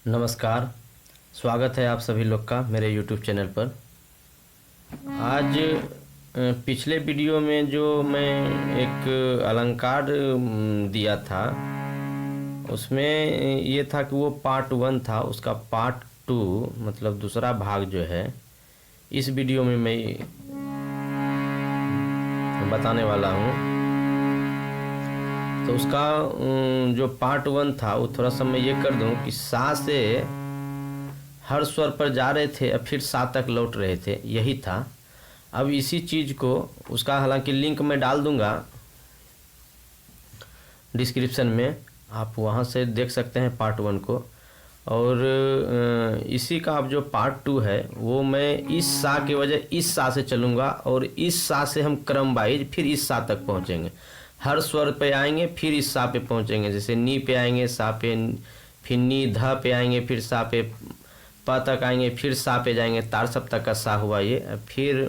नमस्कार। स्वागत है आप सभी लोग का मेरे YouTube चैनल पर। आज पिछले वीडियो में जो मैं एक अलंकार दिया था उसमें ये था कि वो पार्ट 1 था, उसका पार्ट 2 मतलब दूसरा भाग जो है इस वीडियो में मैं बताने वाला हूँ। तो उसका जो पार्ट 1 था वो थोड़ा सा मैं ये कर दूं कि सा से हर स्वर पर जा रहे थे और फिर सा तक लौट रहे थे, यही था। अब इसी चीज़ को उसका हालांकि लिंक मैं डाल दूंगा डिस्क्रिप्शन में, आप वहां से देख सकते हैं पार्ट 1 को। और इसी का अब जो पार्ट 2 है वो मैं इस सा के वजह इस सा से चलूँगा और इस सा से हम क्रम वाइज फिर इस सा तक पहुँचेंगे। हर स्वर पे आएंगे फिर इस सा पे पहुँचेंगे, जैसे नी पे आएंगे सा पे, फिर नी ध पे आएंगे फिर सा पे, प तक आएंगे फिर सा पे जाएंगे, तार सप्तक का सा हुआ ये। फिर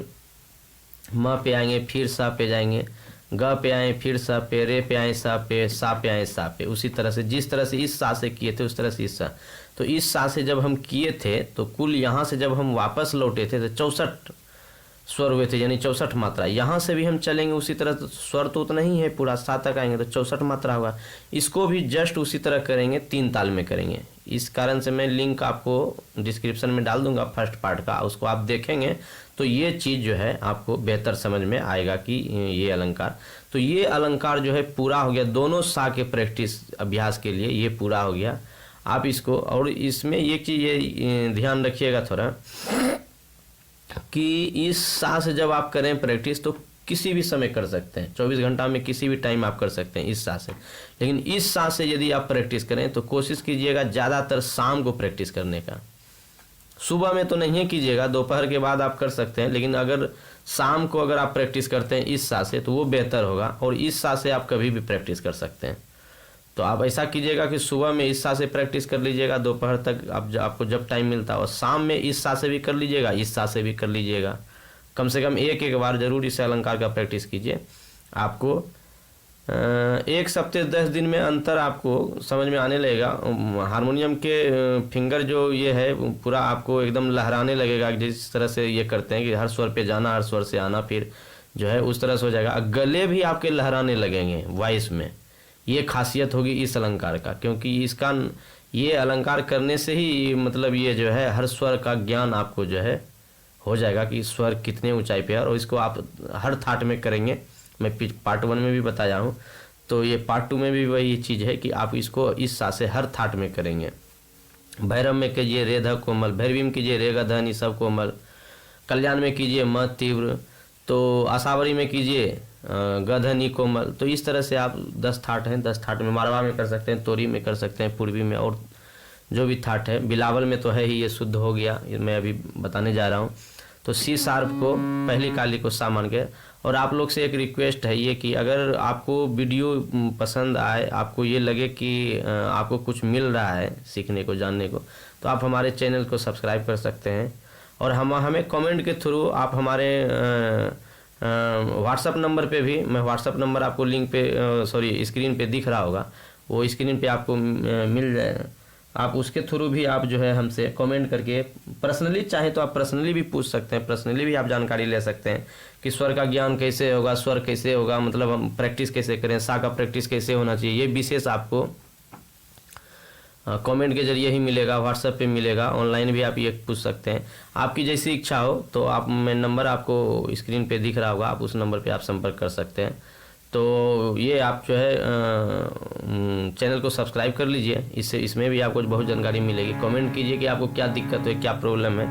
म पे आएंगे फिर सा पे जाएंगे, ग पे आए फिर सा पे, रे पे आए सा पे, सा पे आए सा पे। उसी तरह से जिस तरह से इस सा से किए थे उस तरह से इस सा। तो इस सा से जब हम किए थे तो कुल यहाँ से जब हम वापस लौटे थे तो 64 स्वर हुए थे, यानी 64 मात्रा। यहाँ से भी हम चलेंगे उसी तरह, तो स्वर तो उतना ही है, पूरा सा तक आएंगे तो 64 मात्रा होगा। इसको भी जस्ट उसी तरह करेंगे, 3 ताल में करेंगे। इस कारण से मैं लिंक आपको डिस्क्रिप्शन में डाल दूंगा फर्स्ट पार्ट का, उसको आप देखेंगे तो ये चीज़ जो है आपको बेहतर समझ में आएगा कि ये अलंकार। तो ये अलंकार जो है पूरा हो गया, दोनों सा के प्रैक्टिस अभ्यास के लिए ये पूरा हो गया। आप इसको, और इसमें एक चीज़ ये ध्यान रखिएगा थोड़ा कि इस सा से जब आप करें प्रैक्टिस तो किसी भी समय कर सकते हैं, 24 घंटा में किसी भी टाइम आप कर सकते हैं इस सा से। लेकिन इस सा से यदि आप प्रैक्टिस करें तो कोशिश कीजिएगा ज़्यादातर शाम को प्रैक्टिस करने का। सुबह में तो नहीं कीजिएगा, दोपहर के बाद आप कर सकते हैं, लेकिन अगर शाम को अगर आप प्रैक्टिस करते हैं इस सा से तो वो बेहतर होगा। और इस सा से आप कभी भी प्रैक्टिस कर सकते हैं। तो आप ऐसा कीजिएगा कि सुबह में इस सा से प्रैक्टिस कर लीजिएगा, दोपहर तक आपको जब टाइम मिलता है, और शाम में इस सा से भी कर लीजिएगा, इस सा से भी कर लीजिएगा। कम से कम एक बार जरूर इस अलंकार का प्रैक्टिस कीजिए। आपको 1 हफ्ते 10 दिन में अंतर आपको समझ में आने लगेगा। हारमोनियम के फिंगर जो ये है पूरा आपको एकदम लहराने लगेगा, जिस तरह से ये करते हैं कि हर स्वर पे जाना, हर स्वर से आना, फिर जो है उस तरह से हो जाएगा। गले भी आपके लहराने लगेंगे वॉइस में। ये खासियत होगी इस अलंकार का, क्योंकि इसका ये अलंकार करने से ही मतलब ये जो है हर स्वर का ज्ञान आपको जो है हो जाएगा कि स्वर कितने ऊंचाई पे है। और इसको आप हर थाट में करेंगे, मैं पार्ट 1 में भी बताया हूँ, तो ये पार्ट 2 में भी वही चीज़ है कि आप इसको इस सा से हर थाट में करेंगे। भैरव में कीजिए रे ध कोमल, भैरवी में कीजिए रे ग ध नि सब कोमल, कल्याण में कीजिए म तीव्र, तो आसावरी में कीजिए गधनी कोमल। तो इस तरह से आप 10 थाट हैं, 10 थाट में मारवा में कर सकते हैं, तोरी में कर सकते हैं, पूर्वी में, और जो भी थाट है। बिलावल में तो है ही, ये शुद्ध हो गया, ये मैं अभी बताने जा रहा हूँ। तो सी शार्प को पहली काली को सा मान के। और आप लोग से एक रिक्वेस्ट है ये कि अगर आपको वीडियो पसंद आए, आपको ये लगे कि आपको कुछ मिल रहा है सीखने को, जानने को, तो आप हमारे चैनल को सब्सक्राइब कर सकते हैं। और हमें कमेंट के थ्रू आप हमारे व्हाट्सअप नंबर पे भी, मैं व्हाट्सअप नंबर आपको लिंक पे सॉरी स्क्रीन पे दिख रहा होगा, वो स्क्रीन पे आपको मिल जाए। आप उसके थ्रू भी आप जो है हमसे कमेंट करके पर्सनली चाहे तो आप पर्सनली भी पूछ सकते हैं, पर्सनली भी आप जानकारी ले सकते हैं कि स्वर का ज्ञान कैसे होगा, स्वर कैसे होगा, मतलब हम प्रैक्टिस कैसे करें, सा का प्रैक्टिस कैसे होना चाहिए, ये विशेष आपको कमेंट के जरिए ही मिलेगा, व्हाट्सएप पे मिलेगा। ऑनलाइन भी आप ये पूछ सकते हैं, आपकी जैसी इच्छा हो। तो आप, मैं नंबर आपको स्क्रीन पे दिख रहा होगा, आप उस नंबर पे आप संपर्क कर सकते हैं। तो ये आप जो है चैनल को सब्सक्राइब कर लीजिए, इससे इसमें भी आपको बहुत जानकारी मिलेगी। कमेंट कीजिए कि आपको क्या दिक्कत है, क्या प्रॉब्लम है,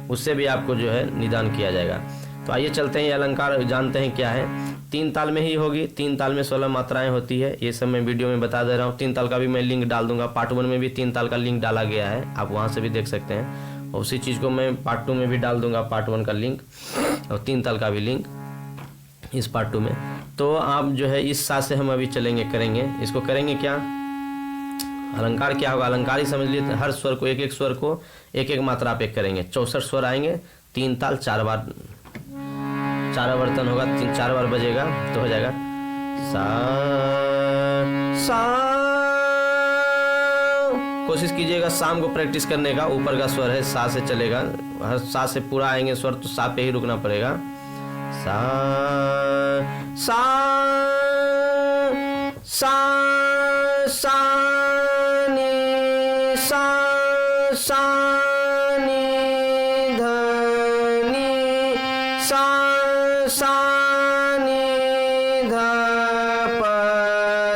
उससे भी आपको जो है निदान किया जाएगा। तो आइए चलते हैं, ये अलंकार जानते हैं क्या है। 3 ताल में ही होगी, 3 ताल में 16 मात्राएं होती है, ये सब मैं वीडियो में बता दे रहा हूँ। 3 ताल का भी मैं लिंक डाल दूंगा, पार्ट 1 में भी 3 ताल का लिंक डाला गया है, आप वहाँ से भी देख सकते हैं। और उसी चीज़ को मैं पार्ट 2 में भी डाल दूंगा, पार्ट 1 का लिंक और 3 ताल का भी लिंक इस पार्ट 2 में। तो आप जो है इस सा से हम अभी चलेंगे, करेंगे इसको, करेंगे क्या, अलंकार क्या होगा, अलंकार ही समझ लीजिए। हर स्वर को, एक एक स्वर को एक एक मात्रा पे करेंगे। 64 स्वर आएंगे, 3 ताल, 4 बार, 4 आवर्तन होगा, 4 बार बजेगा तो हो जाएगा सा सा कोशिश कीजिएगा शाम को प्रैक्टिस करने का। ऊपर का स्वर है सा से चलेगा, हर सा से पूरा आएंगे स्वर तो सा पे ही रुकना पड़ेगा। सा सा सा सा नी सा सा नी ध नी सा सा नी ध प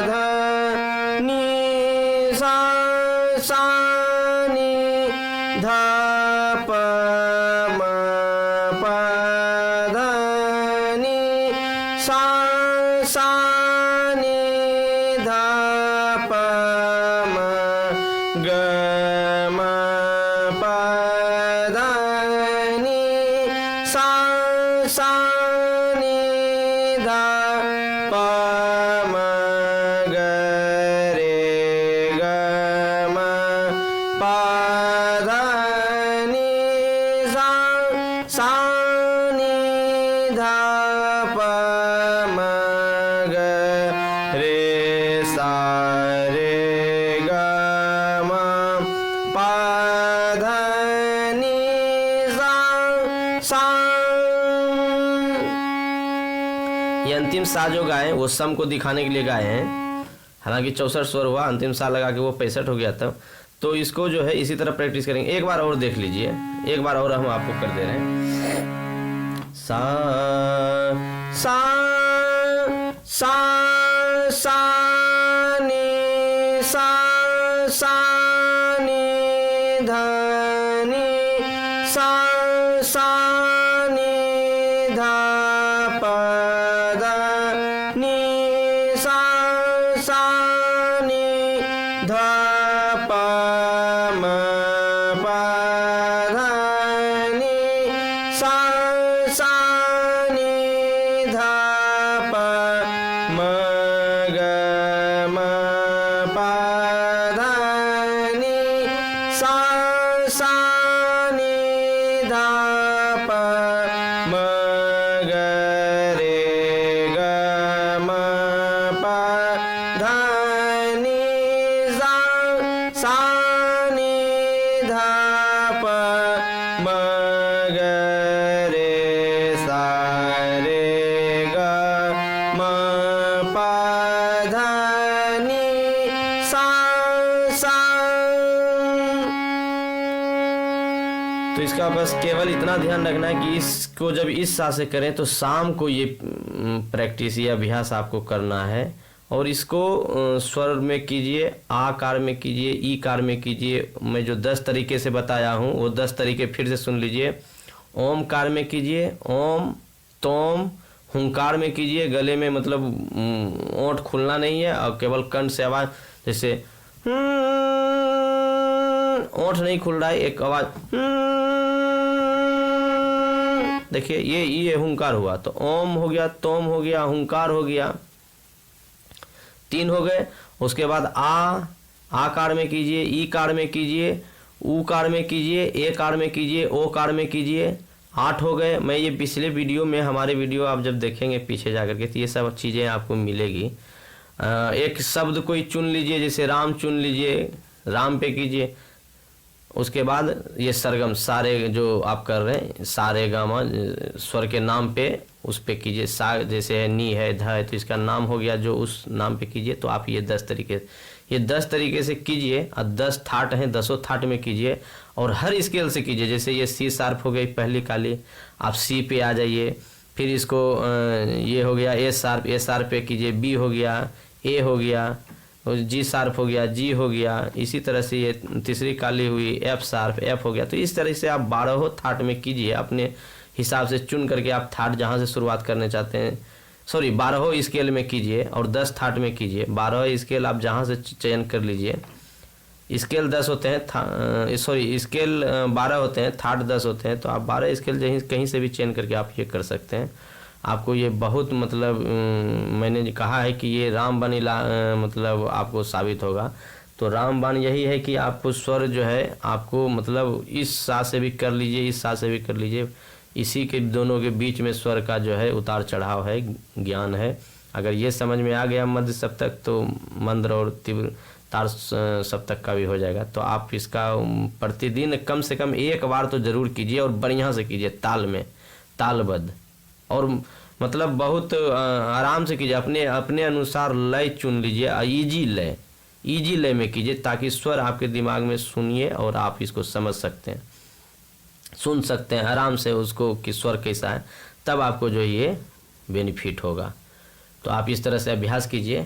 ध नी सा सा नी ध प म प ध नी सा सा नी ध प म ग म प ध नी सा सा नी ध प म ग रे ग म प ध नी सा सा नी ध प म ग रे सा रे ग म प ध नी सा सा। ये अंतिम सा जो गाए वो सम को दिखाने के लिए गाए हैं, हालांकि 64 स्वर हुआ, अंतिम सा लगा के वो 65 हो गया था। तो इसको जो है इसी तरह प्रैक्टिस करेंगे। एक बार और देख लीजिए, एक बार और हम आपको कर दे रहे हैं। सा सा सा सा नी सा सा नी ध नी सा सा नी ध प ध नी सा सा नी ध प म प ध नी सा सा नी ध प म ग म प ध नी सा सा नी ध प म ग रे ग म प ध नी सा सा नी ध प म ग रे सा रे ग म प ध नी सा सा। तो इसका बस केवल इतना ध्यान रखना है कि इसको जब इस सा से करें तो शाम को ये प्रैक्टिस या अभ्यास आपको करना है। और इसको स्वर में कीजिए, आकार में कीजिए, ई कार में कीजिए। मैं जो 10 तरीके से बताया हूँ वो 10 तरीके फिर से सुन लीजिए। ओम कार में कीजिए, ओम तोम। हुंकार में कीजिए, गले में मतलब ओंठ खुलना नहीं है और केवल कंठ से आवाज, जैसे ओंठ नहीं खुल रहा है, एक आवाज देखिए, ये हुंकार हुआ। तो ओम हो गया, तोम हो गया, हुंकार हो गया, 3 हो गए। उसके बाद आकार में कीजिए, ई कार में कीजिए, ऊ कार में कीजिए, ए कार में कीजिए, ओ कार में कीजिए, 8 हो गए। मैं ये पिछले वीडियो में, हमारे वीडियो आप जब देखेंगे पीछे जाकर के तो ये सब चीज़ें आपको मिलेगी। एक शब्द कोई चुन लीजिए, जैसे राम चुन लीजिए, राम पे कीजिए। उसके बाद ये सरगम सारे जो आप कर रहे हैं, सारे गामा स्वर के नाम पे उस पे कीजिए। सा जैसे है, नी है, ध है, तो इसका नाम हो गया जो उस नाम पे कीजिए। तो आप ये 10 तरीके से कीजिए। और 10 थाट हैं, 10 थाट में कीजिए और हर स्केल से कीजिए। जैसे ये सी शार्प हो गई पहली काली, आप सी पे आ जाइए। फिर इसको ये हो गया ए शार्प पे कीजिए, बी हो गया, ए हो गया, जी शार्प हो गया, जी हो गया। इसी तरह से ये तीसरी काली हुई एफ शार्प, एफ हो गया। तो इस तरह से आप 12 थाट में कीजिए, अपने हिसाब से चुन करके आप थाट जहाँ से शुरुआत करने चाहते हैं, 12 स्केल में कीजिए और 10 थाट में कीजिए। 12 स्केल आप जहाँ से चयन कर लीजिए। स्केल 10 होते हैं, स्केल 12 होते हैं, थाट 10 होते हैं। तो आप 12 स्केल कहीं से भी चयन करके आप ये कर सकते हैं। आपको ये बहुत मतलब मैंने कहा है कि ये रामबाण मतलब आपको साबित होगा। तो रामबाण यही है कि आपको स्वर जो है आपको मतलब इस सा से भी कर लीजिए, इस सा से भी कर लीजिए। इसी के दोनों के बीच में स्वर का जो है उतार चढ़ाव है, ज्ञान है। अगर ये समझ में आ गया मध्य सप्तक तो मंद्र और तीव्र तार सप्तक का भी हो जाएगा। तो आप इसका प्रतिदिन कम से कम एक बार तो जरूर कीजिए और बढ़िया से कीजिए, ताल में, तालबद्ध, और मतलब बहुत आराम से कीजिए, अपने अपने अनुसार लय चुन लीजिए, इजी लय में कीजिए, ताकि स्वर आपके दिमाग में सुनिए और आप इसको समझ सकते हैं, सुन सकते हैं आराम से उसको कि स्वर कैसा है, तब आपको जो ये बेनिफिट होगा। तो आप इस तरह से अभ्यास कीजिए।